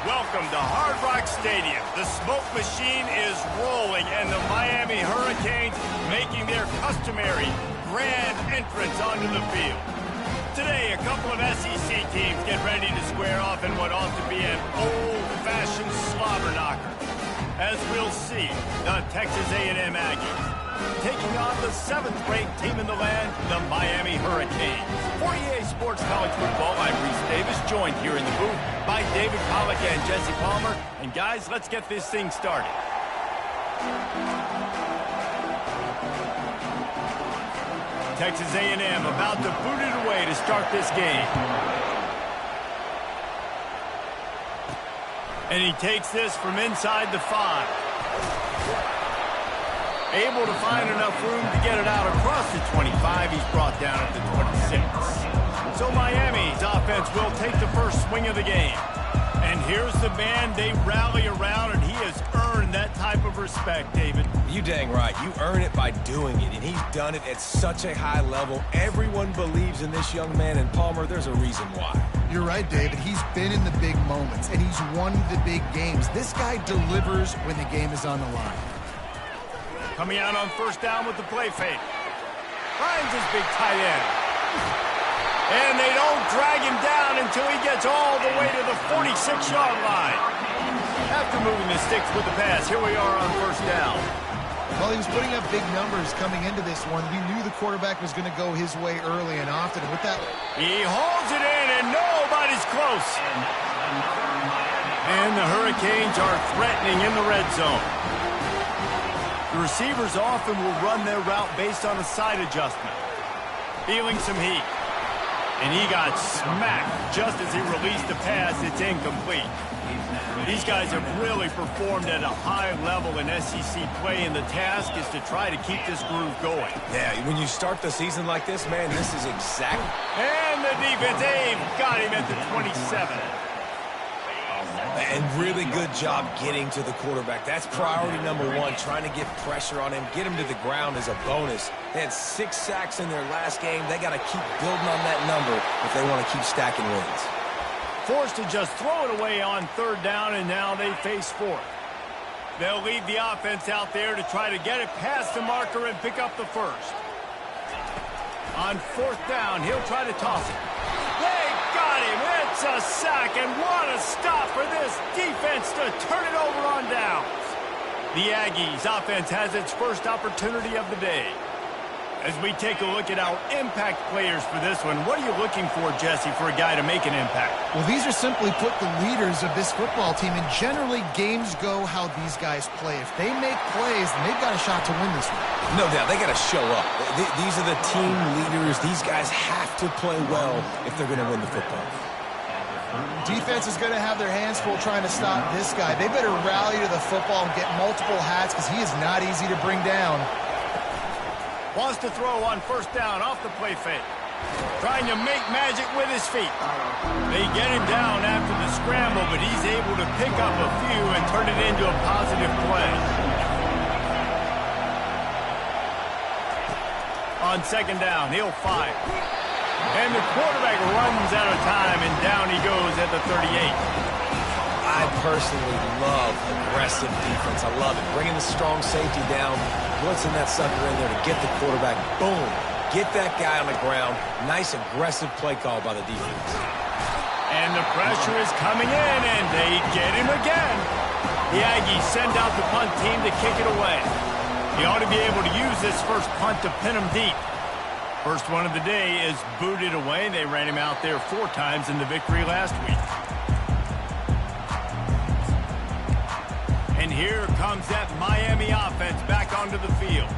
Welcome to Hard Rock Stadium. The smoke machine is rolling, and the Miami Hurricanes making their customary grand entrance onto the field. Today, a couple of SEC teams get ready to square off in what ought to be an old-fashioned slobber knocker. As we'll see, the Texas A&M Aggies taking on the seventh-ranked team in the land, the Miami Hurricanes. For EA Sports College Football, I'm Reese Davis, joined here in the booth by David Pollack and Jesse Palmer. And guys, let's get this thing started. Texas A&M about to boot it away to start this game. And he takes this from inside the 5. Able to find enough room to get it out across the 25. He's brought down at the 26. So Miami's offense will take the first swing of the game. And here's the man they rally around, and he has earned that type of respect, David. You dang right. You earn it by doing it, and he's done it at such a high level. Everyone believes in this young man, and Palmer, there's a reason why. You're right, David. He's been in the big moments, and he's won the big games. This guy delivers when the game is on the line. Coming out on first down with the play fake. Finds his big tight end. And they don't drag him down until he gets all the way to the 46-yard line. After moving the sticks with the pass, here we are on first down. Well, he was putting up big numbers coming into this one. We knew the quarterback was going to go his way early and often. With that, he holds it in, and nobody's close. And the Hurricanes are threatening in the red zone. The receivers often will run their route based on a side adjustment. Feeling some heat. And he got smacked just as he released the pass. It's incomplete. These guys have really performed at a high level in SEC play, and the task is to try to keep this groove going. Yeah, when you start the season like this, man, this is exactly... And the defense, Abe, got him at the 27. And really good job getting to the quarterback. That's priority number one, trying to get pressure on him, get him to the ground as a bonus. They had 6 sacks in their last game. They got to keep building on that number if they want to keep stacking wins. Forced to just throw it away on third down, and now they face fourth. They'll lead the offense out there to try to get it past the marker and pick up the first. On fourth down, he'll try to toss it. They got him. It's a sack, and what a stop for this defense to turn it over on downs. The Aggies offense has its first opportunity of the day. As we take a look at our impact players for this one, what are you looking for, Jesse, for a guy to make an impact? Well, these are simply put the leaders of this football team, and generally games go how these guys play. If they make plays, then they've got a shot to win this one. No doubt, they got to show up. These are the team leaders. These guys have to play well if they're going to win the football. Defense is going to have their hands full trying to stop this guy. They better rally to the football and get multiple hats because he is not easy to bring down. Wants to throw on first down off the play fake. Trying to make magic with his feet. They get him down after the scramble, but he's able to pick up a few and turn it into a positive play. On second down, he'll fire. And the quarterback runs out of time, and down he goes at the 38. I personally love aggressive defense. I love it. Bringing the strong safety down, blitzing that sucker in there to get the quarterback. Boom. Get that guy on the ground. Nice aggressive play call by the defense. And the pressure is coming in, and they get him again. The Aggies send out the punt team to kick it away. He ought to be able to use this first punt to pin him deep. First one of the day is booted away. They ran him out there 4 times in the victory last week. And here comes that Miami offense back onto the field.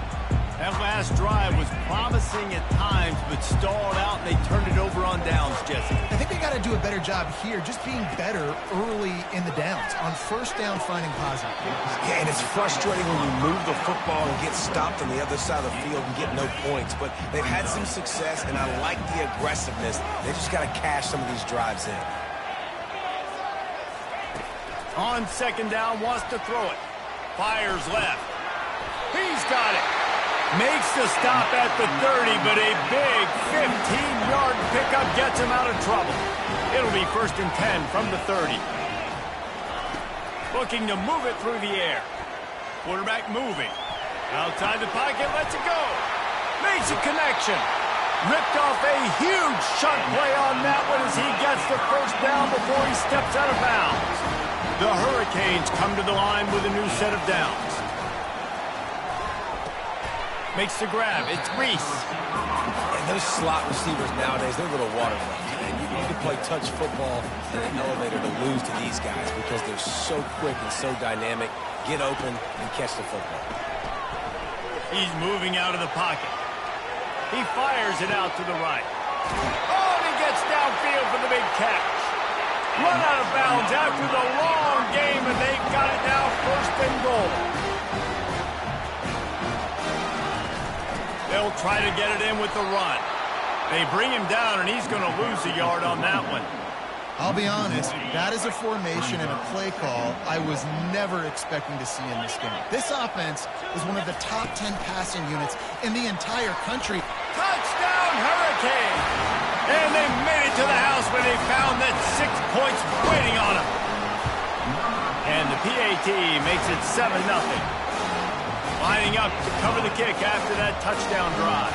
That last drive was promising at times, but stalled out, and they turned it over on downs, Jesse. I think they got to do a better job here, just being better early in the downs. On first down, finding positive plays. Yeah, and it's frustrating when you move the football and get stopped on the other side of the field and get no points. But they've had some success, and I like the aggressiveness. They just got to cash some of these drives in. On second down, wants to throw it. Fires left. He's got it. Makes the stop at the 30, but a big 15-yard pickup gets him out of trouble. It'll be 1st and 10 from the 30. Looking to move it through the air. Quarterback moving. Outside the pocket, lets it go. Makes a connection. Ripped off a huge chunk play on that one as he gets the first down before he steps out of bounds. The Hurricanes come to the line with a new set of downs. Makes the grab. It's Reese. And those slot receivers nowadays, they're little waterfalls. You can play touch football in an elevator to lose to these guys because they're so quick and so dynamic. Get open and catch the football. He's moving out of the pocket. He fires it out to the right. Oh, and he gets downfield for the big catch. Run out of bounds after the long game, and they've got it now first and goal. They'll try to get it in with the run. They bring him down, and he's going to lose a yard on that one. I'll be honest, that is a formation and a play call I was never expecting to see in this game. This offense is one of the top 10 passing units in the entire country. Touchdown, Hurricane! And they made it to the house when they found that 6 points waiting on them. And the PAT makes it 7-0. Lining up to cover the kick after that touchdown drive.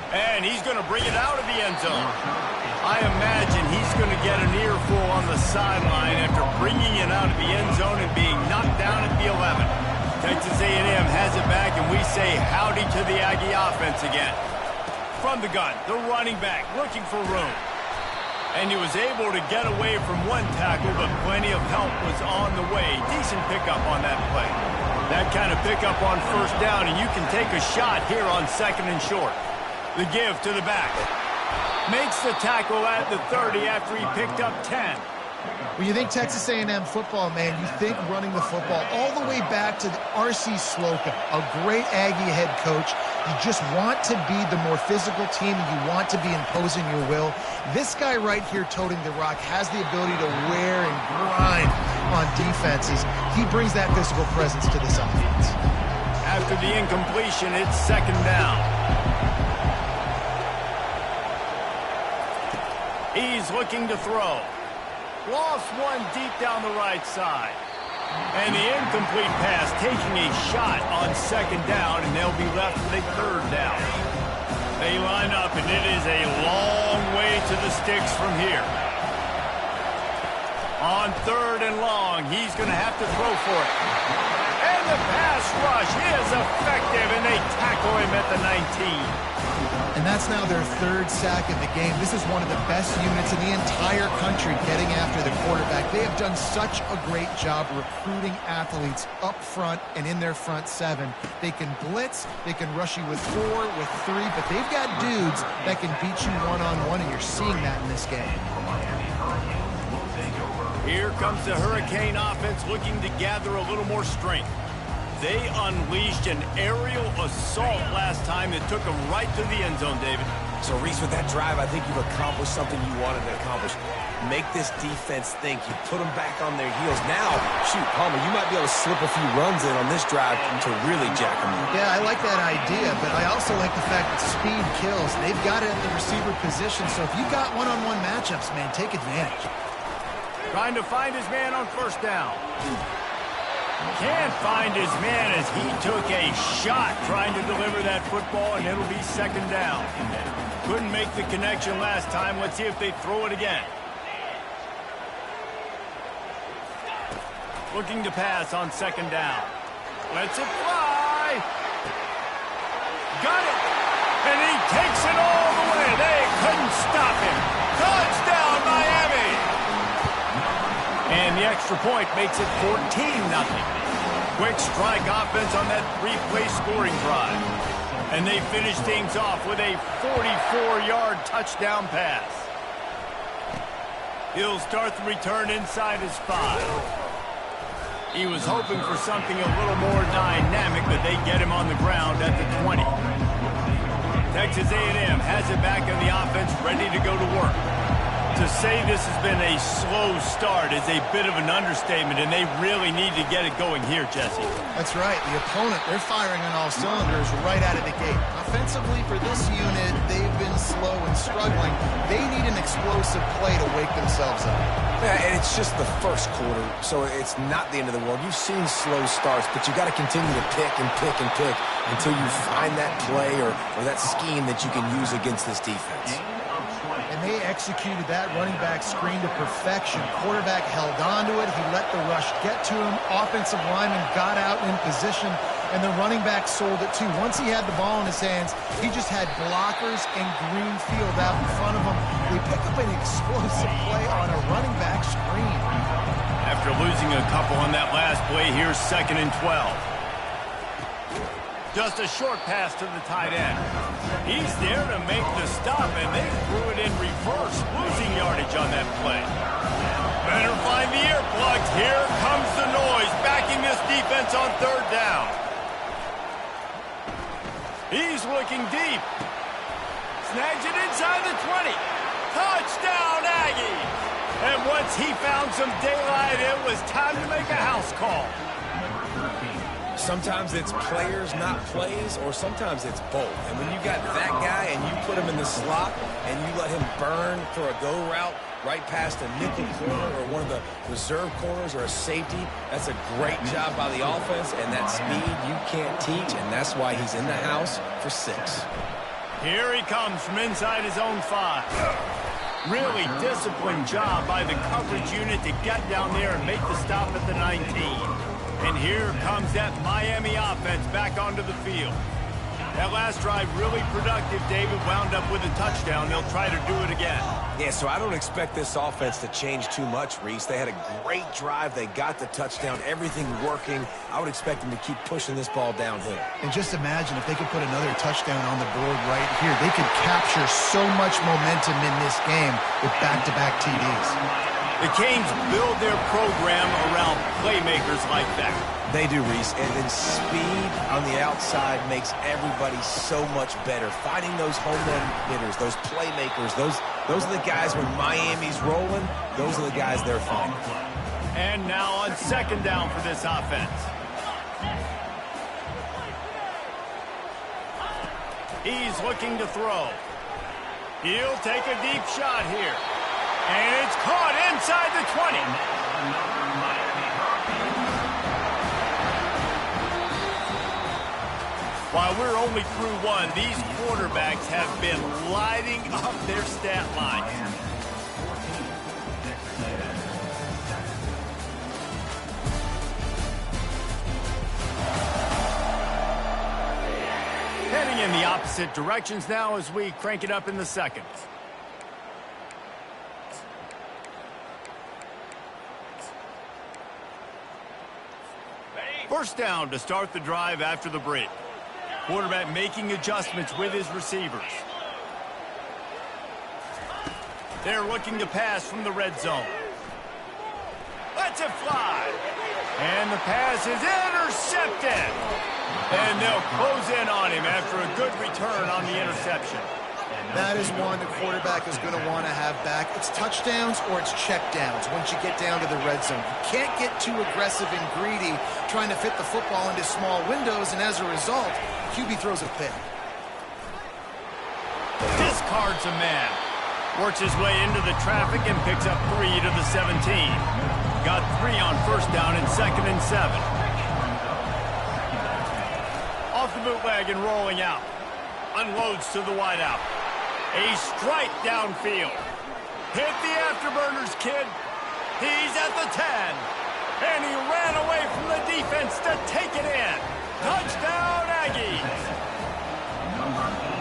And he's going to bring it out of the end zone. I imagine he's going to get an earful on the sideline after bringing it out of the end zone and being knocked down at the 11. Texas A&M has it back, and we say howdy to the Aggie offense again. From the gun, the running back looking for room. And he was able to get away from one tackle, but plenty of help was on the way. Decent pickup on that play. That kind of pickup on first down, and you can take a shot here on second and short. The give to the back. Makes the tackle at the 30 after he picked up 10. When you think Texas A&M football, man, you think running the football all the way back to R.C. Slocum, a great Aggie head coach. You just want to be the more physical team, and you want to be imposing your will. This guy right here toting the rock has the ability to wear and grind on defenses. He brings that physical presence to this offense. After the incompletion, it's second down. He's looking to throw. Lost one deep down the right side. And the incomplete pass taking a shot on second down, and they'll be left with a third down. They line up, and it is a long way to the sticks from here. On third and long, he's going to have to throw for it. And the pass rush is effective, and they tackle him at the 19. And that's now their third sack in the game. This is one of the best units in the entire country getting after the quarterback. They have done such a great job recruiting athletes up front and in their front seven. They can blitz, they can rush you with 4, with 3, but they've got dudes that can beat you one-on-one, and you're seeing that in this game. Here comes the Hurricane offense looking to gather a little more strength. They unleashed an aerial assault last time that took them right to the end zone, David. So, Reese, with that drive, I think you've accomplished something you wanted to accomplish. Make this defense think. You put them back on their heels. Now, shoot, Palmer, you might be able to slip a few runs in on this drive to really jack them up. Yeah, I like that idea, but I also like the fact that speed kills. They've got it at the receiver position, so if you've got one-on-one matchups, man, take advantage. Trying to find his man on first down. Can't find his man as he took a shot trying to deliver that football, and it'll be second down. Couldn't make the connection last time. Let's see if they throw it again. Looking to pass on second down. Lets it fly. Got it. And he takes it all the way. They couldn't stop him. Touchdown, Miami. And the extra point makes it 14-0. Quick strike offense on that 3-play scoring drive. And they finish things off with a 44-yard touchdown pass. He'll start the return inside his 5. He was hoping for something a little more dynamic, but they get him on the ground at the 20. Texas A&M has it back in the offense, ready to go to work. To say this has been a slow start is a bit of an understatement, and they really need to get it going here, Jesse. That's right. The opponent, they're firing on all cylinders right out of the gate. Offensively, for this unit, they've been slow and struggling. They need an explosive play to wake themselves up. Yeah, and it's just the first quarter, so it's not the end of the world. You've seen slow starts, but you got to continue to pick and pick and pick until you find that play or that scheme that you can use against this defense. And they executed that running back screen to perfection. Quarterback held onto it. He let the rush get to him. Offensive lineman got out in position, and the running back sold it too. Once he had the ball in his hands, he just had blockers and green field out in front of him. They pick up an explosive play on a running back screen. After losing a couple on that last play, here's 2nd and 12. Just a short pass to the tight end. He's there to make the stop, and they threw it in reverse, losing yardage on that play. Better find the earplugs. Here comes the noise, backing this defense on 3rd down. He's looking deep. Snags it inside the 20. Touchdown, Aggie! And once he found some daylight, it was time to make a house call. Sometimes it's players, not plays, or sometimes it's both. And when you got that guy and you put him in the slot and you let him burn for a go route right past a nickel corner or one of the reserve corners or a safety, that's a great job by the offense, and that speed you can't teach, and that's why he's in the house for 6. Here he comes from inside his own 5. Really disciplined job by the coverage unit to get down there and make the stop at the 19. And here comes that Miami offense back onto the field. That last drive really productive. David wound up with a touchdown. They'll try to do it again. Yeah, so I don't expect this offense to change too much, Reese. They had a great drive. They got the touchdown. Everything working. I would expect them to keep pushing this ball downhill. And just imagine if they could put another touchdown on the board right here. They could capture so much momentum in this game with back-to-back TDs. The Canes build their program around playmakers like that. They do, Reese, and then speed on the outside makes everybody so much better. Finding those home run hitters, those playmakers, those are the guys when Miami's rolling, those are the guys they're finding. And now on 2nd down for this offense. He's looking to throw. He'll take a deep shot here. And it's caught inside the 20. While we're only through 1, these quarterbacks have been lighting up their stat line. Heading in the opposite directions now as we crank it up in the 2nd. First down to start the drive after the break. Quarterback making adjustments with his receivers. They're looking to pass from the red zone. Lets it fly. And the pass is intercepted. And they'll close in on him after a good return on the interception. That is one the quarterback is going to want to have back. It's touchdowns or it's checkdowns once you get down to the red zone. You can't get too aggressive and greedy trying to fit the football into small windows, and as a result, QB throws a pick. Discards a man. Works his way into the traffic and picks up 3 to the 17. Got 3 on 1st down and 2nd and 7. Off the bootleg and rolling out. Unloads to the wideout. A strike downfield. Hit the afterburners, kid. He's at the 10. And he ran away from the defense to take it in. Touchdown, Aggies.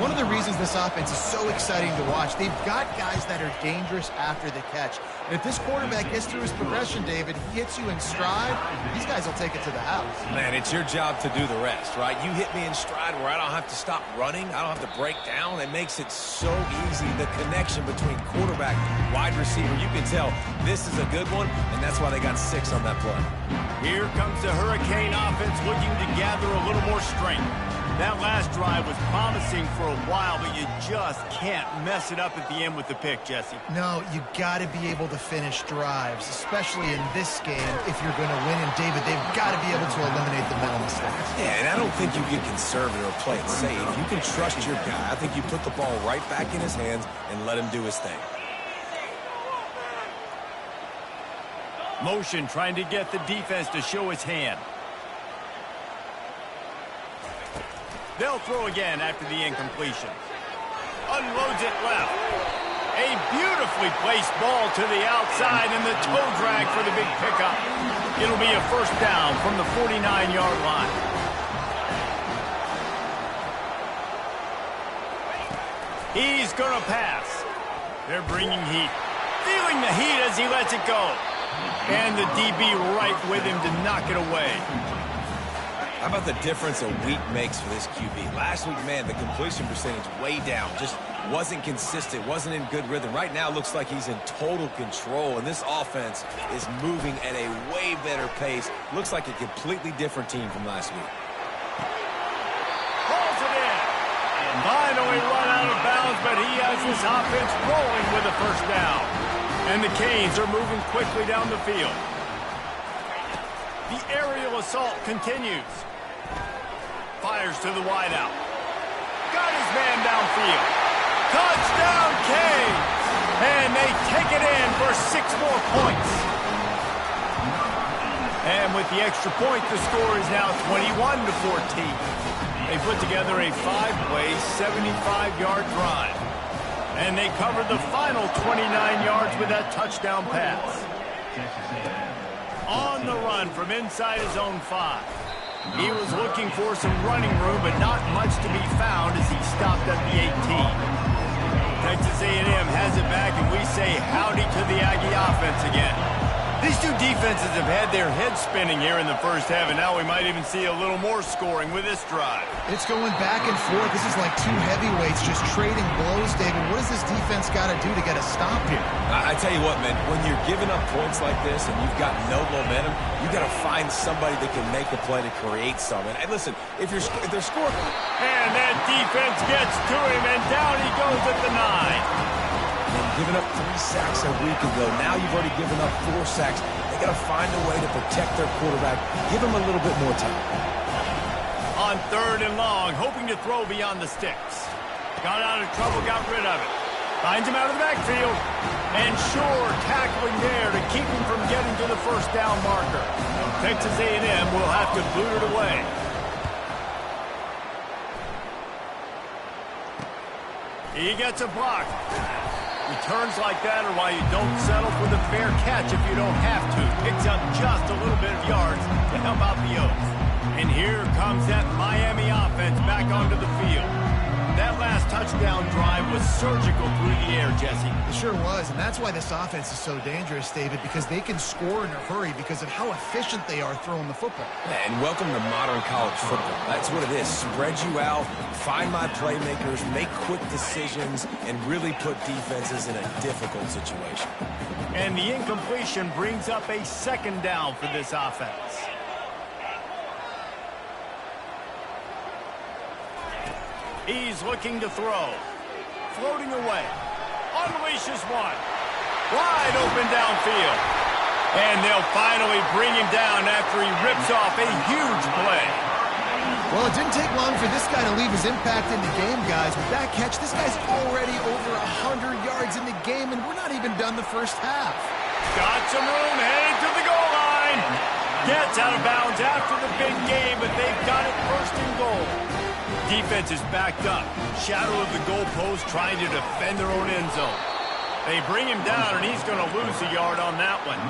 One of the reasons this offense is so exciting to watch, they've got guys that are dangerous after the catch. And if this quarterback gets through his progression, David, he hits you in stride, these guys will take it to the house. Man, it's your job to do the rest, right? You hit me in stride where I don't have to stop running. I don't have to break down. It makes it so easy. The connection between quarterback, wide receiver, you can tell this is a good one, and that's why they got 6 on that play. Here comes the Hurricane offense looking to gather a little more strength. That last drive was promising for a while, but you just can't mess it up at the end with the pick, Jesse. No, you got to be able to finish drives, especially in this game if you're going to win. And, David, they've got to be able to eliminate the mental mistakes. Yeah, and I don't think you get conservative or play it safe. You can trust your guy. I think you put the ball right back in his hands and let him do his thing. Motion trying to get the defense to show his hand. They'll throw again after the incompletion. Unloads it left. A beautifully placed ball to the outside and the toe drag for the big pickup. It'll be a first down from the 49-yard line. He's going to pass. They're bringing heat. Feeling the heat as he lets it go. And the DB right with him to knock it away. How about the difference a week makes for this QB? Last week, man, the completion percentage way down. Just wasn't consistent, wasn't in good rhythm. Right now, looks like he's in total control, and this offense is moving at a way better pace. Looks like a completely different team from last week. Pulls it in. And finally run out of bounds, but he has his offense rolling with a first down. And the Canes are moving quickly down the field. The aerial assault continues. Fires to the wideout. Got his man downfield. Touchdown, Canes! And they take it in for 6 more points. And with the extra point, the score is now 21-14. They put together a 5-play, 75-yard drive. And they covered the final 29 yards with that touchdown pass. On the run from inside his own 5. He was looking for some running room, but not much to be found as he stopped at the 18. Texas A&M has it back, and we say howdy to the Aggie offense again. These two defenses have had their heads spinning here in the first half, and now we might even see a little more scoring with this drive. It's going back and forth. This is like two heavyweights just trading blows, David. What does this defense got to do to get a stop here? I tell you what, man, when you're giving up points like this and you've got no momentum, you got to find somebody that can make a play to create something. And listen, if they're scoring... And that defense gets to him, and down he goes at the 9. Giving up 3 sacks a week ago. Now you've already given up 4 sacks. They got to find a way to protect their quarterback. Give him a little bit more time. On 3rd and long, hoping to throw beyond the sticks. Got out of trouble, got rid of it. Finds him out of the backfield. And sure, tackling there to keep him from getting to the first down marker. Texas A&M will have to boot it away. He gets a block. Returns like that are why you don't settle for the fair catch if you don't have to. Picks up just a little bit of yards to help out the Oaks. And here comes that Miami offense back onto the field. That last touchdown drive was surgical through the air, Jesse. It sure was, and that's why this offense is so dangerous, David, because they can score in a hurry because of how efficient they are throwing the football. And welcome to modern college football. That's what it is. Spread you out, find my playmakers, make quick decisions, and really put defenses in a difficult situation. And the incompletion brings up a 2nd down for this offense. He's looking to throw. Floating away. Unleashes one. Wide open downfield. And they'll finally bring him down after he rips off a huge play. Well, it didn't take long for this guy to leave his impact in the game, guys. With that catch, this guy's already over 100 yards in the game, and we're not even done the first half. Got some room, headed to the goal line. Gets out of bounds after the big game, but they've got it 1st and goal. Defense is backed up. Shadow of the goalpost trying to defend their own end zone. They bring him down, and he's going to lose a yard on that one.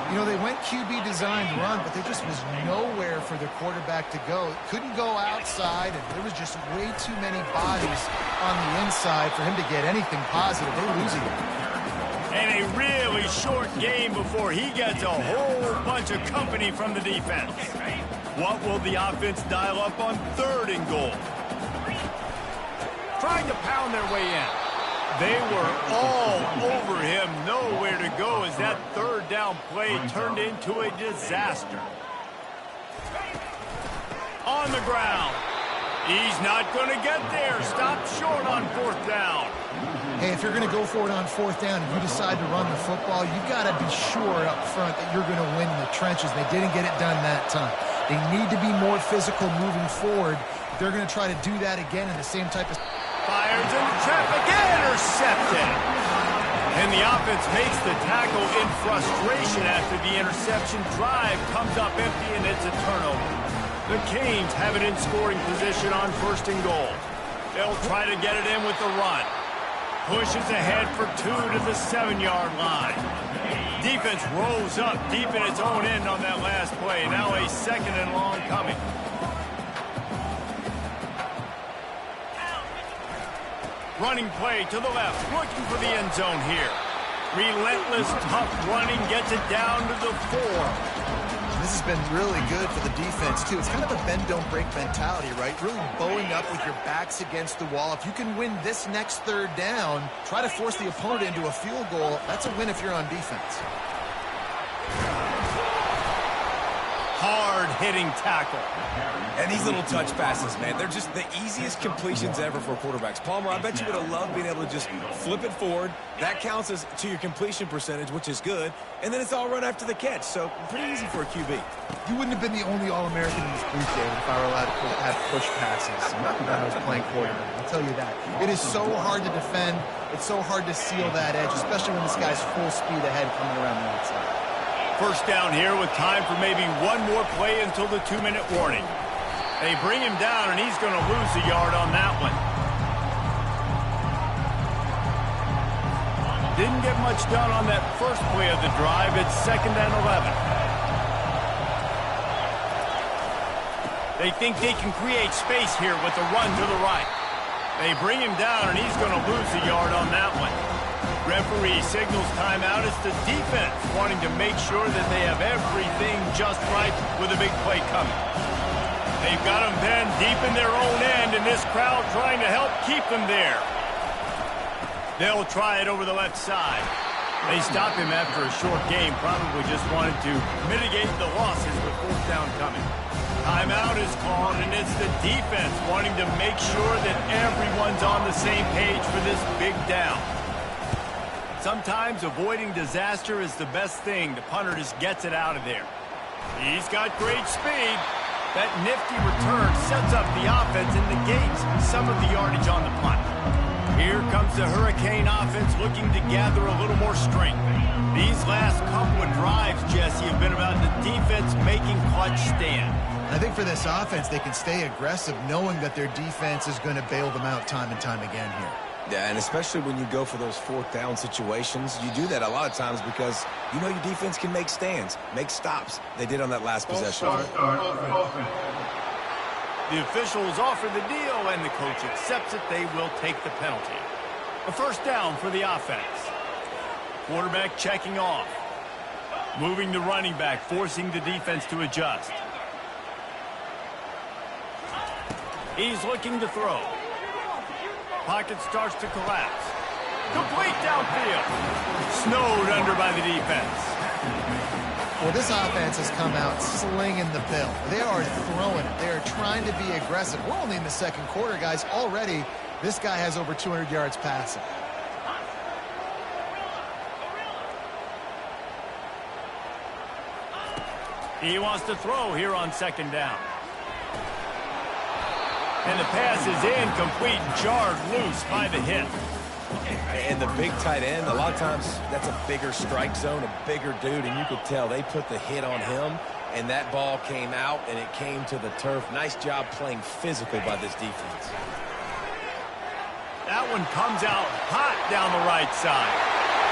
You know, they went QB designed run, but there just was nowhere for their quarterback to go. Couldn't go outside, and there was just way too many bodies on the inside for him to get anything positive. They lose a yard. And a really short game before he gets a whole bunch of company from the defense. What will the offense dial up on 3rd and goal? Trying to pound their way in. They were all over him. Nowhere to go as that 3rd down play turned into a disaster. On the ground. He's not going to get there. Stop short on 4th down. Hey, if you're going to go for it on 4th down and you decide to run the football, you've got to be sure up front that you're going to win in the trenches. They didn't get it done that time. They need to be more physical moving forward. If they're going to try to do that again in the same type of... Fires into traffic, intercepted. And the offense makes the tackle in frustration after the interception. Drive comes up empty, and it's a turnover. The Canes have it in scoring position on 1st and goal. They'll try to get it in with the run. Pushes ahead for 2 to the 7-yard line. Defense rolls up deep in its own end on that last play. Now a 2nd and long coming. Running play to the left, looking for the end zone here. Relentless, tough running, gets it down to the 4. This has been really good for the defense, too. It's kind of a bend-don't-break mentality, right? Really bowing up with your backs against the wall. If you can win this next 3rd down, try to force the opponent into a field goal. That's a win if you're on defense. Hard-hitting tackle. And these little touch passes, man, they're just the easiest completions ever for quarterbacks. Palmer, I bet you would have loved being able to just flip it forward. That counts as to your completion percentage, which is good. And then it's all run after the catch, so pretty easy for a QB. You wouldn't have been the only All-American in this booth, David, if I were allowed to have push passes when I was playing quarterback. I'll tell you that. It is so hard to defend. It's so hard to seal that edge, especially when this guy's full speed ahead coming around the outside. 1st down here with time for maybe one more play until the 2-minute warning. They bring him down, and he's going to lose a yard on that one. Didn't get much done on that first play of the drive. It's 2nd and 11. They think they can create space here with the run to the right. They bring him down, and he's going to lose a yard on that one. Referee signals timeout. It's the defense wanting to make sure that they have everything just right with a big play coming. They've got them then deep in their own end, and this crowd trying to help keep them there. They'll try it over the left side. They stop him after a short game, probably just wanted to mitigate the losses with 4th down coming. Timeout is called, and it's the defense wanting to make sure that everyone's on the same page for this big down. Sometimes avoiding disaster is the best thing. The punter just gets it out of there. He's got great speed. That nifty return sets up the offense and negates some of the yardage on the punt. Here comes the Hurricane offense looking to gather a little more strength. These last couple of drives, Jesse, have been about the defense making clutch stand. I think for this offense, they can stay aggressive knowing that their defense is going to bail them out time and time again here. Yeah, and especially when you go for those 4th down situations, you do that a lot of times because you know your defense can make stands, make stops. They did on that last possession. The officials offer the deal, and the coach accepts it. They will take the penalty. A 1st down for the offense. Quarterback checking off. Moving the running back, forcing the defense to adjust. He's looking to throw. Pocket starts to collapse. Complete downfield. Snowed under by the defense. Well, this offense has come out slinging the bill. They are throwing it. They are trying to be aggressive. We're only in the 2nd quarter, guys. Already, this guy has over 200 yards passing. He wants to throw here on 2nd down. And the pass is incomplete, jarred loose by the hit. And the big tight end, a lot of times that's a bigger strike zone, a bigger dude, and you could tell they put the hit on him, and that ball came out, and it came to the turf. Nice job playing physical by this defense. That one comes out hot down the right side.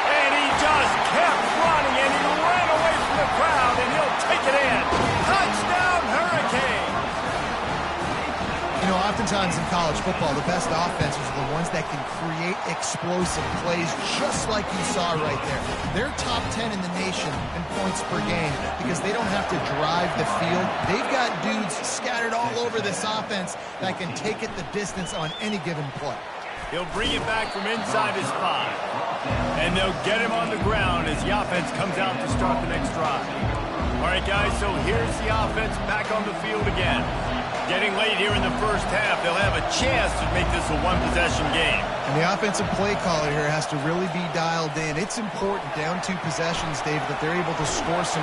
And he just kept running, and he ran away from the crowd, and he'll take it in. Touchdown, Hurricane! You know, oftentimes in college football, the best offenses are the ones that can create explosive plays just like you saw right there. They're top 10 in the nation in points per game because they don't have to drive the field. They've got dudes scattered all over this offense that can take it the distance on any given play. He'll bring it back from inside his 5. And they'll get him on the ground as the offense comes out to start the next drive. All right, guys, so here's the offense back on the field again. Getting late here in the first half, they'll have a chance to make this a one-possession game. And the offensive play caller here has to really be dialed in. It's important, down 2 possessions, Dave, that they're able to score some.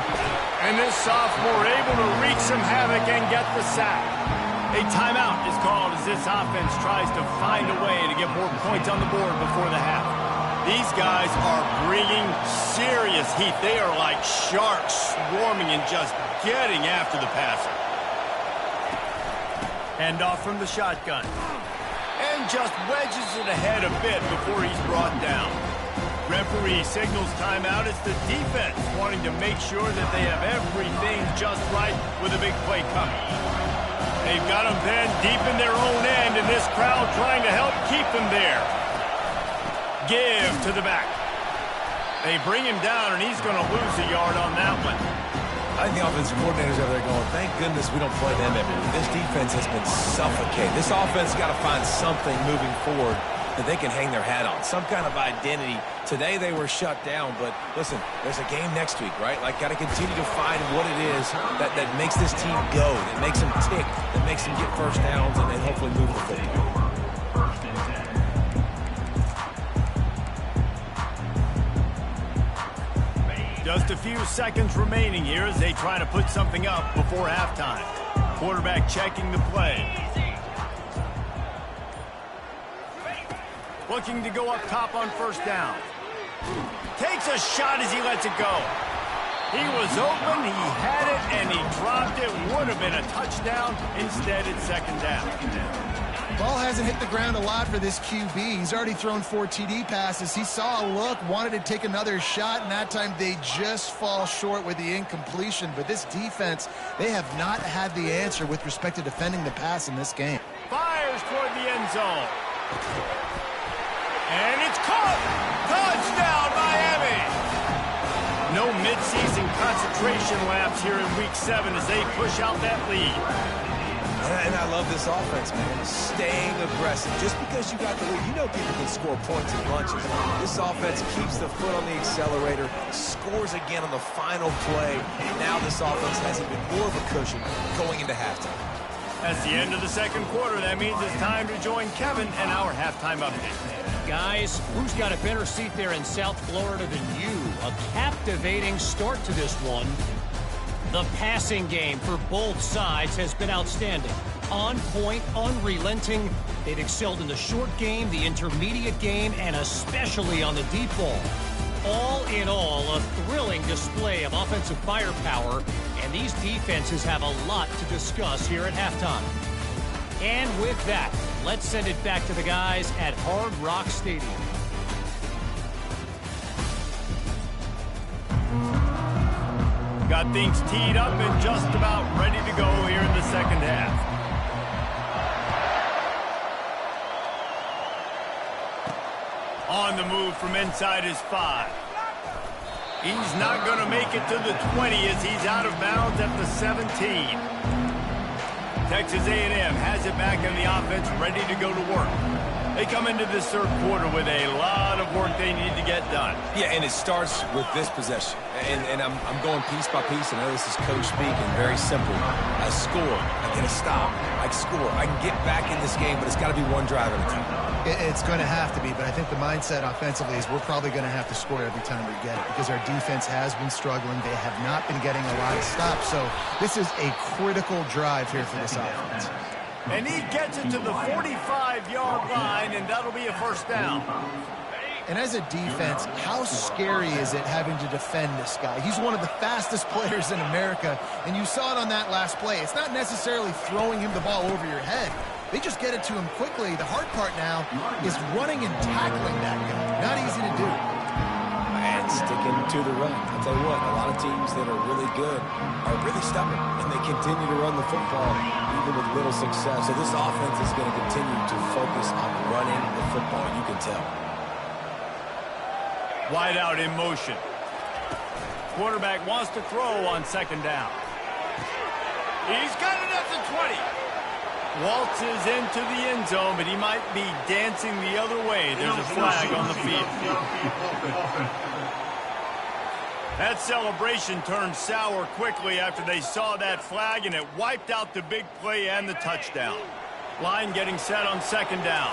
And this sophomore able to wreak some havoc and get the sack. A timeout is called as this offense tries to find a way to get more points on the board before the half. These guys are bringing serious heat. They are like sharks swarming and just getting after the passer. Hand off from the shotgun. And just wedges it ahead a bit before he's brought down. Referee signals timeout. It's the defense wanting to make sure that they have everything just right with a big play coming. They've got them pinned deep in their own end, and this crowd trying to help keep them there. Give to the back. They bring him down, and he's going to lose a yard on that one. I think the offensive coordinators over there going, thank goodness we don't play them every week. This defense has been suffocated. This offense has got to find something moving forward that they can hang their hat on, some kind of identity. Today they were shut down, but listen, there's a game next week, right? Like, got to continue to find what it is that makes this team go, that makes them tick, that makes them get first downs, and then hopefully move the football. Just a few seconds remaining here as they try to put something up before halftime. Quarterback checking the play. Looking to go up top on first down. Takes a shot as he lets it go. He was open, he had it, and he dropped it. Would have been a touchdown. Instead, it's second down. Ball hasn't hit the ground a lot for this QB. He's already thrown 4 TD passes. He saw a look, wanted to take another shot, and that time they just fall short with the incompletion. But this defense, they have not had the answer with respect to defending the pass in this game. Fires toward the end zone. And it's caught. Touchdown, Miami. No midseason concentration lapse here in Week 7 as they push out that lead. And I love this offense, man. Staying aggressive. Just because you got the lead, you know people can score points in bunches. This offense keeps the foot on the accelerator, scores again on the final play. Now this offense has even more of a cushion going into halftime. That's the end of the second quarter. That means it's time to join Kevin and our halftime update. Guys, who's got a better seat there in South Florida than you? A captivating start to this one. The passing game for both sides has been outstanding. On point, unrelenting. They've excelled in the short game, the intermediate game, and especially on the deep ball. All in all, a thrilling display of offensive firepower, and these defenses have a lot to discuss here at halftime. And with that, let's send it back to the guys at Hard Rock Stadium. Got things teed up and just about ready to go here in the second half. On the move from inside his 5. He's not going to make it to the 20 as he's out of bounds at the 17. Texas A&M has it back in the offense, ready to go to work. They come into this third quarter with a lot of work they need to get done. Yeah, and it starts with this possession. And I'm going piece by piece. I know this is coach speaking, very simple. I score, I get a stop, I score. I can get back in this game, but it's got to be one drive at a time. It's going to have to be, but I think the mindset offensively is we're probably going to have to score every time we get it because our defense has been struggling. They have not been getting a lot of stops, so this is a critical drive here for this offense. And he gets it to the 45-yard line, and that'll be a first down. And as a defense, how scary is it having to defend this guy? He's one of the fastest players in America, and you saw it on that last play. It's not necessarily throwing him the ball over your head. They just get it to him quickly. The hard part now is running and tackling that guy. Not easy to do. And sticking to the run. I'll tell you what, a lot of teams that are really good are really stubborn, and they continue to run the football even with little success. So this offense is going to continue to focus on running the football. You can tell. Wide out in motion. Quarterback wants to throw on second down. He's got it at the 20. Waltzes into the end zone, but he might be dancing the other way. There's a flag on the field. That celebration turned sour quickly after they saw that flag, and it wiped out the big play and the touchdown. Line getting set on second down.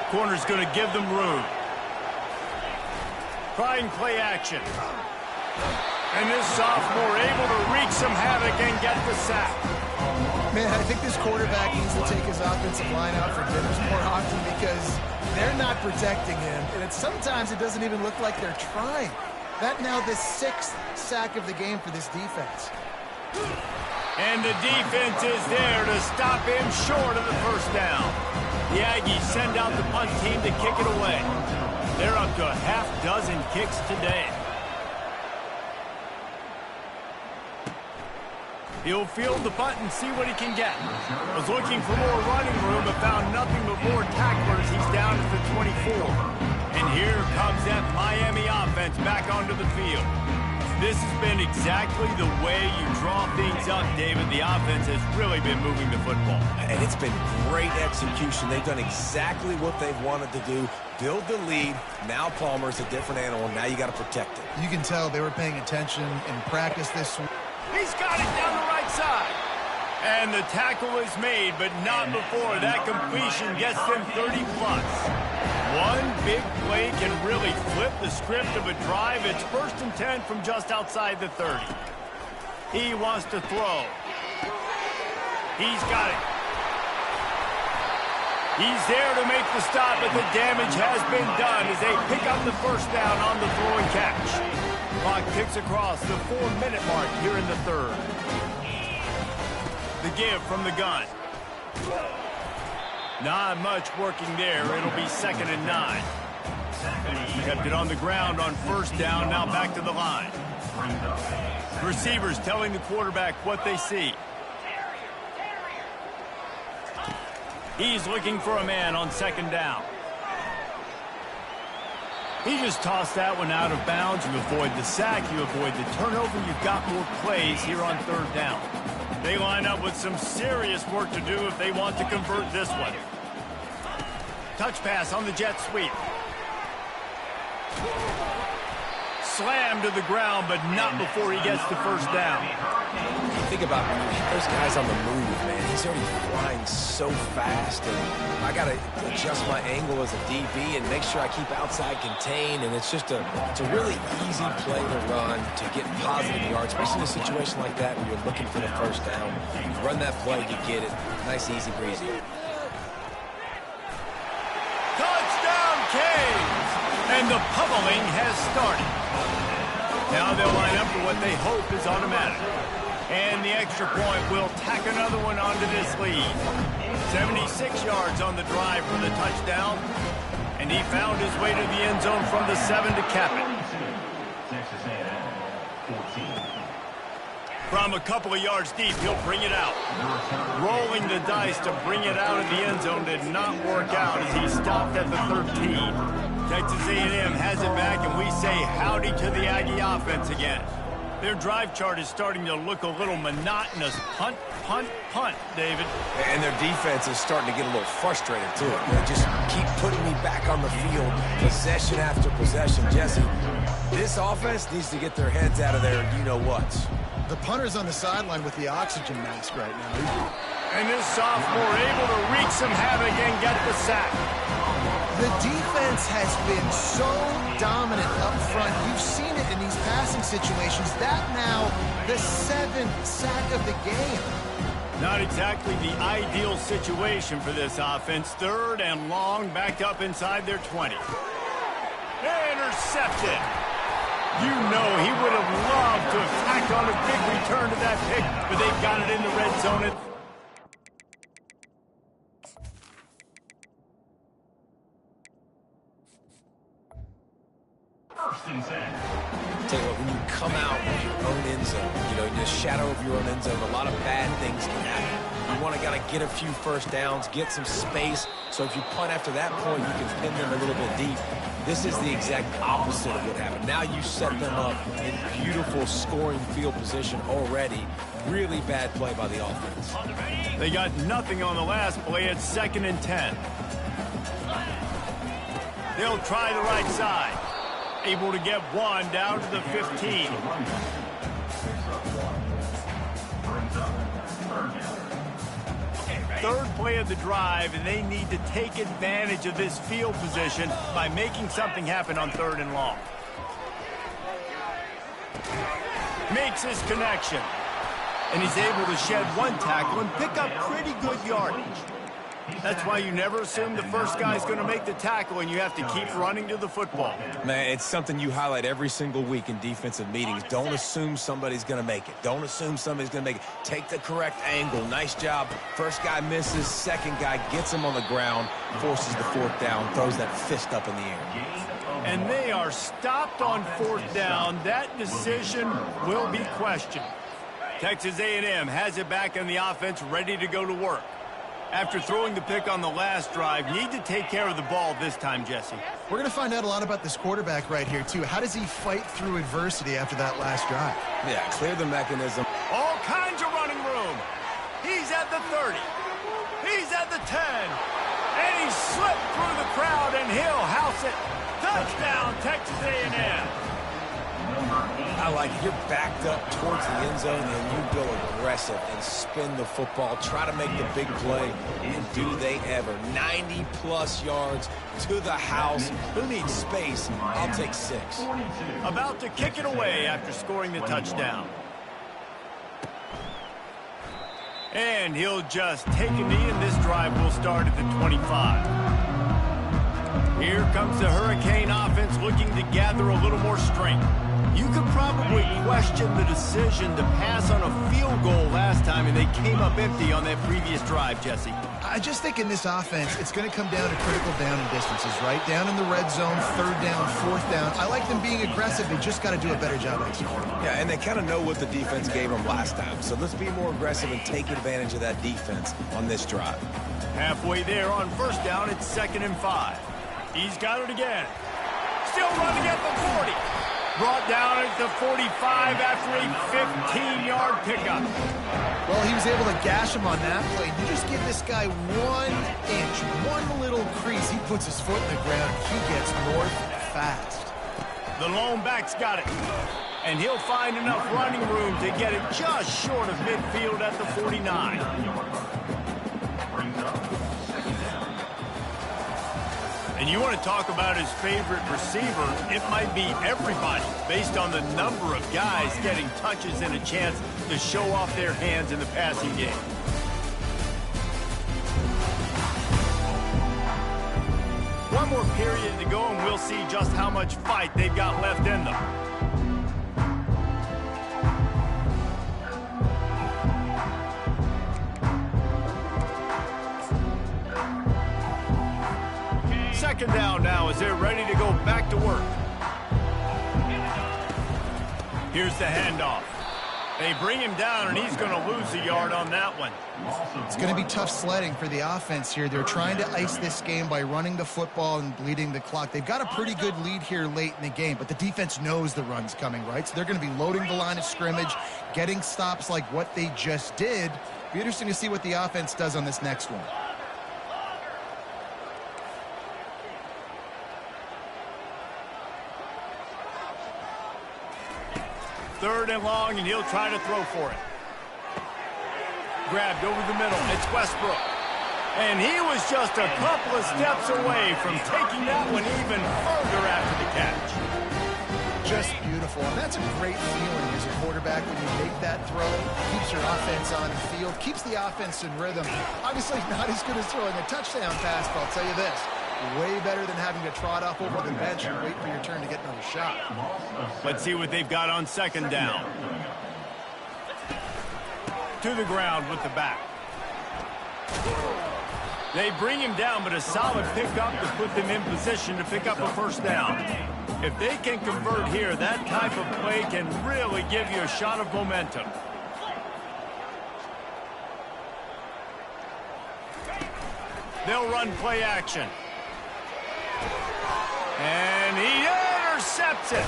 Corner's going to give them room. Trying play action. And this sophomore able to wreak some havoc and get the sack. Man, I think this quarterback needs to take his offensive line out for dinners more often because they're not protecting him. And sometimes it doesn't even look like they're trying. That now the 6th sack of the game for this defense. And the defense is there to stop him short of the first down. The Aggies send out the punt team to kick it away. They're up to a half-dozen kicks today. He'll field the punt and see what he can get. Was looking for more running room, but found nothing but more tacklers. He's down at the 24. And here comes that Miami offense back onto the field. This has been exactly the way you draw things up, David. The offense has really been moving the football. And it's been great execution. They've done exactly what they've wanted to do. Build the lead. Now Palmer's a different animal. Now you got to protect it. You can tell they were paying attention in practice this week. He's got it down the right side. And the tackle is made, but not before that completion gets them 30-plus. One big play can really flip the script of a drive. It's 1st and 10 from just outside the 30. He wants to throw. He's got it. He's there to make the stop, but the damage has been done as they pick up the first down on the throw and catch. Clock ticks across the 4-minute mark here in the 3rd. The give from the gun. Not much working there. It'll be 2nd and 9. Kept it on the ground on first down. Now back to the line. Receivers telling the quarterback what they see. He's looking for a man on 2nd down. He just tossed that one out of bounds. You avoid the sack. You avoid the turnover. You've got more plays here on 3rd down. They line up with some serious work to do if they want to convert this one. Touch pass on the jet sweep. Slam to the ground, but not before he gets the first down. Think about those guys on the move, man. He's already flying so fast, and I got to adjust my angle as a DB and make sure I keep outside contained, and it's a really easy play to run to get positive yards, especially in a situation like that where you're looking for the first down. You run that play, you get it. Nice, easy, breezy. Touchdown, Canes! And the pummeling has started. Now they'll line up for what they hope is automatic. And the extra point will tack another one onto this lead. 76 yards on the drive for the touchdown. And he found his way to the end zone from the 7 to cap it. From a couple of yards deep, he'll bring it out. Rolling the dice to bring it out of the end zone did not work out as he stopped at the 13. Texas A&M has it back, and we say howdy to the Aggie offense again. Their drive chart is starting to look a little monotonous. Punt, punt, punt, David. And their defense is starting to get a little frustrated, too. They just keep putting me back on the field, possession after possession. Jesse, this offense needs to get their heads out of their you-know-whats. The punter's on the sideline with the oxygen mask right now. And this sophomore able to wreak some havoc and get the sack. The defense has been so dominant up front. You've seen it in these passing situations. That now the 7th sack of the game. Not exactly the ideal situation for this offense. 3rd and long, backed up inside their 20. Intercepted. You know he would have loved to have tacked on a big return to that pick, but they've got it in the red zone. Tell you what, when you come out of your own end zone, in the shadow of your own end zone, a lot of bad things can happen. You want to get a few first downs, get some space, so if you punt after that point, you can pin them a little bit deep. This is the exact opposite of what happened. Now you set them up in beautiful scoring field position already. Really bad play by the offense. They got nothing on the last play. It's 2nd and 10. They'll try the right side. Able to get one down to the 15. Third play of the drive, and they need to take advantage of this field position by making something happen on 3rd and long. Makes his connection. And he's able to shed one tackle and pick up pretty good yardage. That's why you never assume the first guy's going to make the tackle, and you have to keep running to the football. Man, it's something you highlight every single week in defensive meetings. Don't assume somebody's going to make it. Don't assume somebody's going to make it. Take the correct angle. Nice job. First guy misses. Second guy gets him on the ground, forces the 4th down, throws that fist up in the air. And they are stopped on 4th down. That decision will be questioned. Texas A&M has it back in the offense, ready to go to work. After throwing the pick on the last drive, need to take care of the ball this time, Jesse. We're going to find out a lot about this quarterback right here, too. How does he fight through adversity after that last drive? Yeah, clear the mechanism. All kinds of running room. He's at the 30. He's at the 10. And he slipped through the crowd, and he'll house it. Touchdown, Texas A&M. I like it. You're backed up towards the end zone, and you go aggressive and spin the football. Try to make the big play, and do they ever. 90-plus yards to the house. Who needs space? I'll take 6. About to kick it away after scoring the touchdown. And he'll just take a knee, and this drive will start at the 25. Here comes the Hurricane offense looking to gather a little more strength. You could probably question the decision to pass on a field goal last time, and they came up empty on that previous drive, Jesse. I just think in this offense, it's going to come down to critical down and distances, right? Down in the red zone, 3rd down, 4th down. I like them being aggressive. They just got to do a better job executing. Yeah, and they kind of know what the defense gave them last time. So let's be more aggressive and take advantage of that defense on this drive. Halfway there on 1st down, it's 2nd and 5. He's got it again. Still running at the 40. Brought down at the 45 after a 15-yard pickup. Well, he was able to gash him on that play. You just give this guy 1 inch, one little crease. He puts his foot in the ground. He gets north fast. The lone back's got it. And he'll find enough running room to get it just short of midfield at the 49. And you want to talk about his favorite receiver, it might be everybody, based on the number of guys getting touches and a chance to show off their hands in the passing game. One more period to go, and we'll see just how much fight they've got left in them. Second down now as they're ready to go back to work. Here's the handoff. They bring him down, and he's going to lose a yard on that one. It's going to be tough sledding for the offense here. They're trying to ice this game by running the football and bleeding the clock. They've got a pretty good lead here late in the game, but the defense knows the run's coming, right? So they're going to be loading the line of scrimmage, getting stops like what they just did. Be interesting to see what the offense does on this next one. Third and long, and he'll try to throw for it. Grabbed over the middle. It's Westbrook. And he was just a couple of steps away from taking that one even further after the catch. Just beautiful. And that's a great feeling as a quarterback when you make that throw. Keeps your offense on the field. Keeps the offense in rhythm. Obviously not as good as throwing a touchdown pass, but I'll tell you this. Way better than having to trot off over the bench and wait for your turn to get another shot. Let's see what they've got on second down. To the ground with the back. They bring him down, but a solid pickup to put them in position to pick up a first down. If they can convert here, that type of play can really give you a shot of momentum. They'll run play action. And he intercepts it.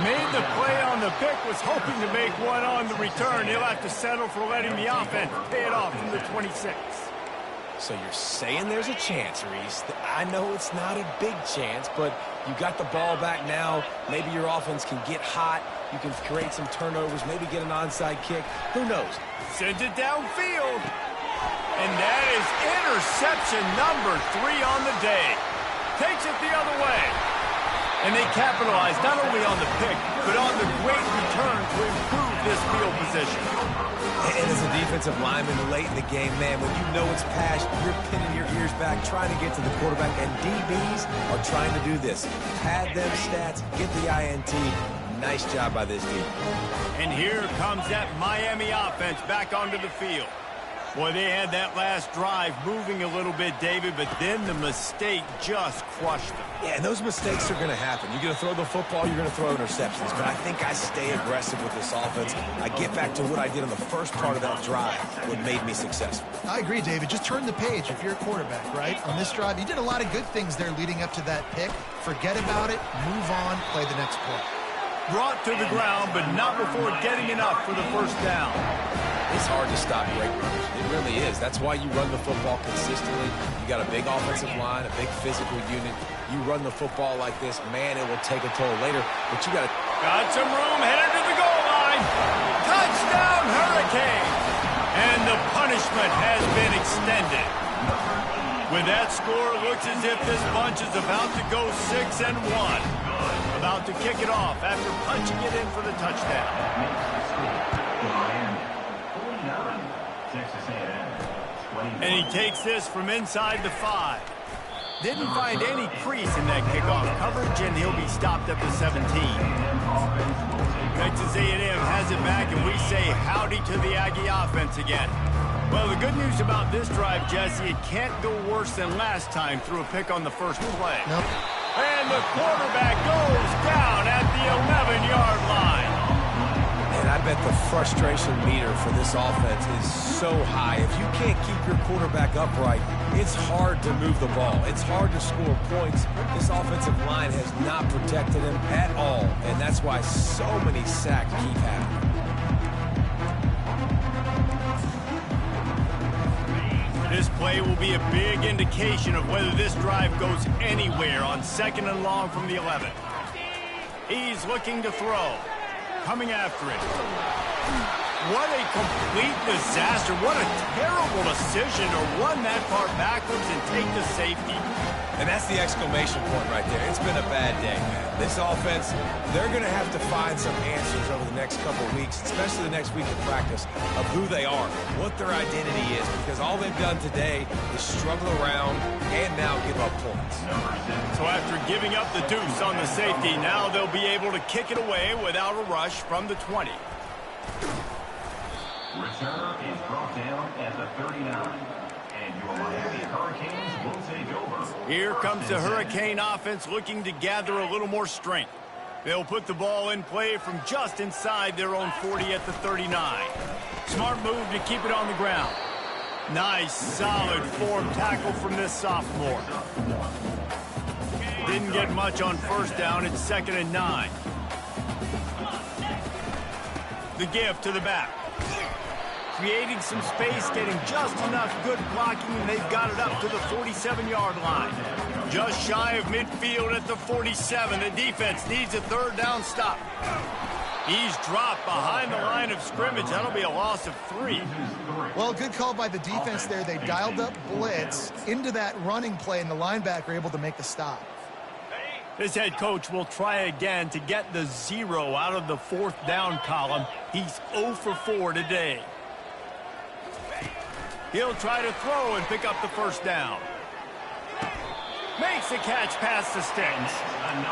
Made the play on the pick, was hoping to make one on the return. He'll have to settle for letting the offense pay it off from the 26. So you're saying there's a chance, Reese. I know it's not a big chance, but you got the ball back now. Maybe your offense can get hot. You can create some turnovers, maybe get an onside kick. Who knows? Sends it downfield. And that is interception number 3 on the day. Takes it the other way. And they capitalize not only on the pick, but on the great return to improve this field position. And as a defensive lineman late in the game, man, when you know it's passed, you're pinning your ears back, trying to get to the quarterback. And DBs are trying to do this. Pad them stats, get the INT. Nice job by this team. And here comes that Miami offense back onto the field. Boy, they had that last drive moving a little bit, David, but then the mistake just crushed them. Yeah, and those mistakes are going to happen. You're going to throw the football, you're going to throw interceptions. But I think I stay aggressive with this offense. I get back to what I did on the first part of that drive, what made me successful. I agree, David. Just turn the page if you're a quarterback, right? On this drive, you did a lot of good things there leading up to that pick. Forget about it, move on, play the next play. Brought to the ground, but not before getting enough for the first down. It's hard to stop great runners. It really is. That's why you run the football consistently. You got a big offensive line, a big physical unit. You run the football like this, man, it will take a toll later. But you got to... Got some room, headed to the goal line. Touchdown, Hurricane. And the punishment has been extended. With that score, it looks as if this bunch is about to go 6-1. About to kick it off after punching it in for the touchdown. And he takes this from inside the 5. Didn't find any crease in that kickoff coverage, and he'll be stopped at the 17. Texas A&M has it back, and we say howdy to the Aggie offense again. Well, the good news about this drive, Jesse, it can't go worse than last time through a pick on the first play. Nope. And the quarterback goes down at the 11-yard line. And I bet the frustration meter for this offense is so high. If you can't keep your quarterback upright, it's hard to move the ball. It's hard to score points. This offensive line has not protected him at all, and that's why so many sacks keep happening. This play will be a big indication of whether this drive goes anywhere on 2nd and long from the 11. He's looking to throw. Coming after it. What a complete disaster. What a terrible decision to run that far backwards and take the safety. And that's the exclamation point right there. It's been a bad day, man. This offense, they're going to have to find some answers over the next couple of weeks, especially the next week of practice, of who they are, what their identity is, because all they've done today is struggle around and now give up points. So after giving up the deuce on the safety, now they'll be able to kick it away without a rush from the 20. Returner is brought down at the 39. And your Miami Hurricanes will take over. Here comes the Hurricane offense looking to gather a little more strength. They'll put the ball in play from just inside their own 40 at the 39. Smart move to keep it on the ground. Nice, solid form tackle from this sophomore. Didn't get much on first down. It's 2nd and 9. The give to the back. Creating some space, getting just enough good blocking, and they've got it up to the 47-yard line. Just shy of midfield at the 47. The defense needs a 3rd down stop. He's dropped behind the line of scrimmage. That'll be a loss of 3. Well, good call by the defense there. They dialed up blitz into that running play, and the linebacker able to make the stop. This head coach will try again to get the 0 out of the 4th down column. He's 0 for 4 today. He'll try to throw and pick up the 1st down. Makes the catch past the sticks.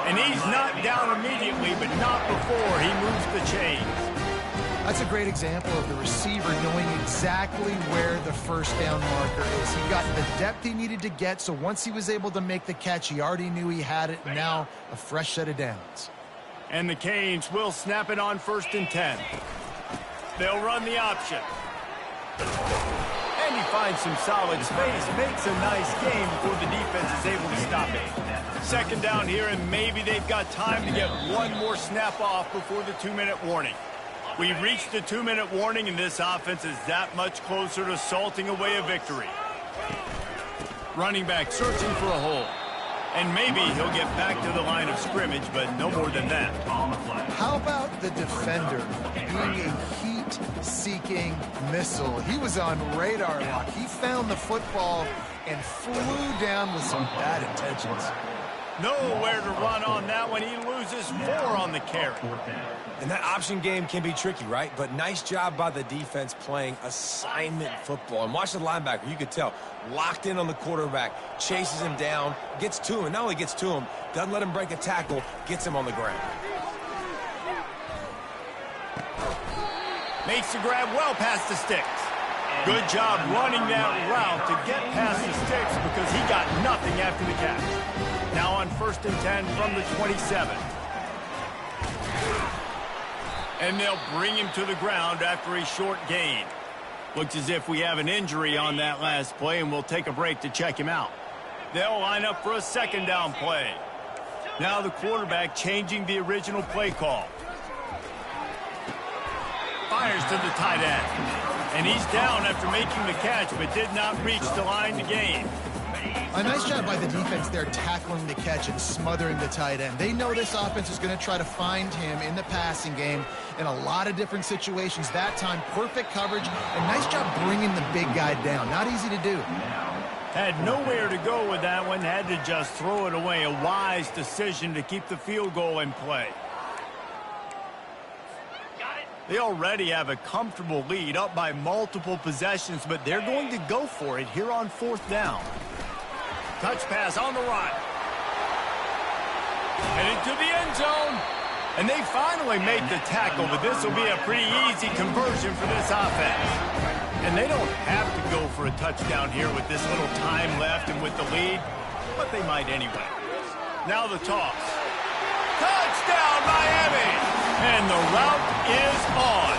And he's not down immediately, but not before he moves the chains. That's a great example of the receiver knowing exactly where the 1st down marker is. He got the depth he needed to get, so once he was able to make the catch, he already knew he had it. Now, a fresh set of downs. And the Canes will snap it on 1st and 10. They'll run the option. And he finds some solid space, makes a nice game before the defense is able to stop it. 2nd down here, and maybe they've got time to get one more snap off before the 2-minute warning. We've reached the 2-minute warning, and this offense is that much closer to salting away a victory. Running back searching for a hole. And maybe he'll get back to the line of scrimmage, but no more than that. How about the defender being a heat-seeking missile? He was on radar lock. He found the football and flew down with some bad intentions. Nowhere to run on that one. He loses 4 on the carry. And that option game can be tricky, right? But nice job by the defense playing assignment football. And watch the linebacker. You could tell. Locked in on the quarterback. Chases him down. Gets to him. And not only gets to him, doesn't let him break a tackle. Gets him on the ground. Makes the grab well past the sticks. Good job running that route to get past the sticks because he got nothing after the catch. Now on 1st and 10 from the 27. And they'll bring him to the ground after a short gain. Looks as if we have an injury on that last play, and we'll take a break to check him out. They'll line up for a 2nd down play. Now the quarterback changing the original play call. Fires to the tight end. And he's down after making the catch, but did not reach the line to gain. A nice job by the defense there tackling the catch and smothering the tight end. They know this offense is going to try to find him in the passing game in a lot of different situations. That time, perfect coverage, and nice job bringing the big guy down. Not easy to do. Had nowhere to go with that one. Had to just throw it away. A wise decision to keep the field goal in play. They already have a comfortable lead, up by multiple possessions, but they're going to go for it here on 4th down. Touch pass on the run. And into the end zone. And they finally make the tackle, but this will be a pretty easy conversion for this offense. And they don't have to go for a touchdown here with this little time left and with the lead, but they might anyway. Now the toss. Touchdown, Miami! And the route is on.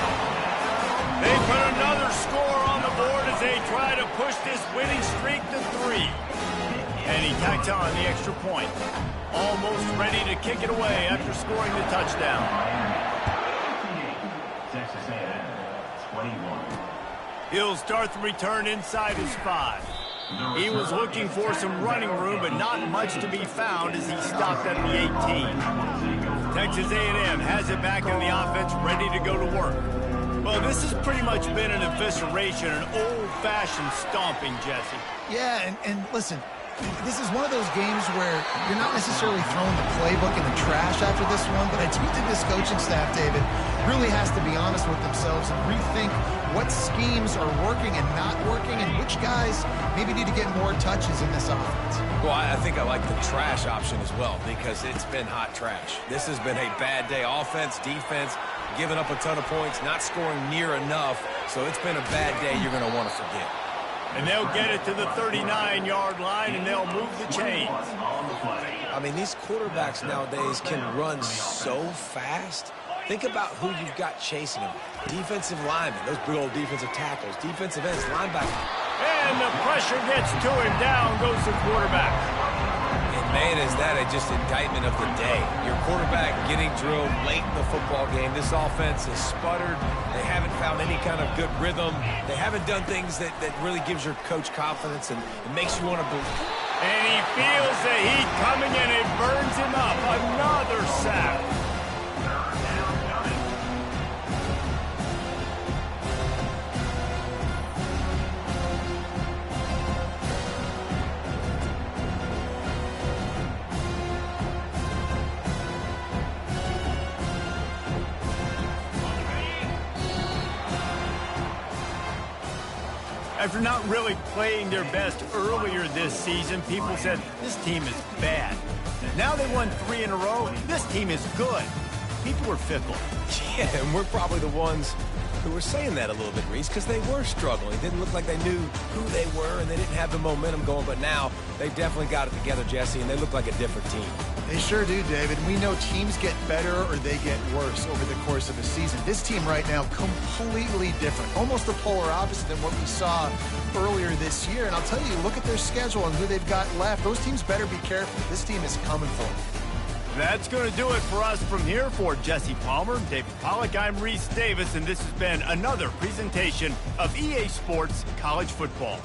They put another score on the board as they try to push this winning streak to 3. And he tacks on the extra point. Almost ready to kick it away after scoring the touchdown. Texas A&M, 21. He'll start the return inside his 5. He was looking for some running room, but not much to be found as he stopped at the 18. Texas A&M has it back in the offense, ready to go to work. Well, this has pretty much been an evisceration, an old-fashioned stomping, Jesse. Yeah, and listen, this is one of those games where you're not necessarily throwing the playbook in the trash after this one, but I do think this coaching staff, David, really has to be honest with themselves and rethink what schemes are working and not working and which guys maybe need to get more touches in this offense. Well, I think I like the trash option as well because it's been hot trash. This has been a bad day. Offense, defense, giving up a ton of points, not scoring near enough. So it's been a bad day you're going to want to forget. And they'll get it to the 39-yard line, and they'll move the chains. I mean, these quarterbacks nowadays can run so fast. Think about who you've got chasing them. Defensive linemen, those big old defensive tackles, defensive ends, linebackers. And the pressure gets to him. Down goes the quarterback. And, man, is that just indictment of the day. Your quarterback getting drilled late in the football game. This offense has sputtered. They haven't found any kind of good rhythm. They haven't done things that really gives your coach confidence and it makes you want to believe. And he feels the heat coming and it burns him up. Another sack. After not really playing their best earlier this season, people said, this team is bad. Now they won 3 in a row. This team is good. People are fickle. Yeah, and we're probably the ones who were saying that a little bit, Reese, because they were struggling. It didn't look like they knew who they were, and they didn't have the momentum going. But now they've definitely got it together, Jesse, and they look like a different team. They sure do, David. We know teams get better or they get worse over the course of a season. This team right now, completely different. Almost the polar opposite than what we saw earlier this year. And I'll tell you, look at their schedule and who they've got left. Those teams better be careful. This team is coming for them. That's going to do it for us from here. For Jesse Palmer, David Pollack, I'm Reese Davis, and this has been another presentation of EA Sports College Football.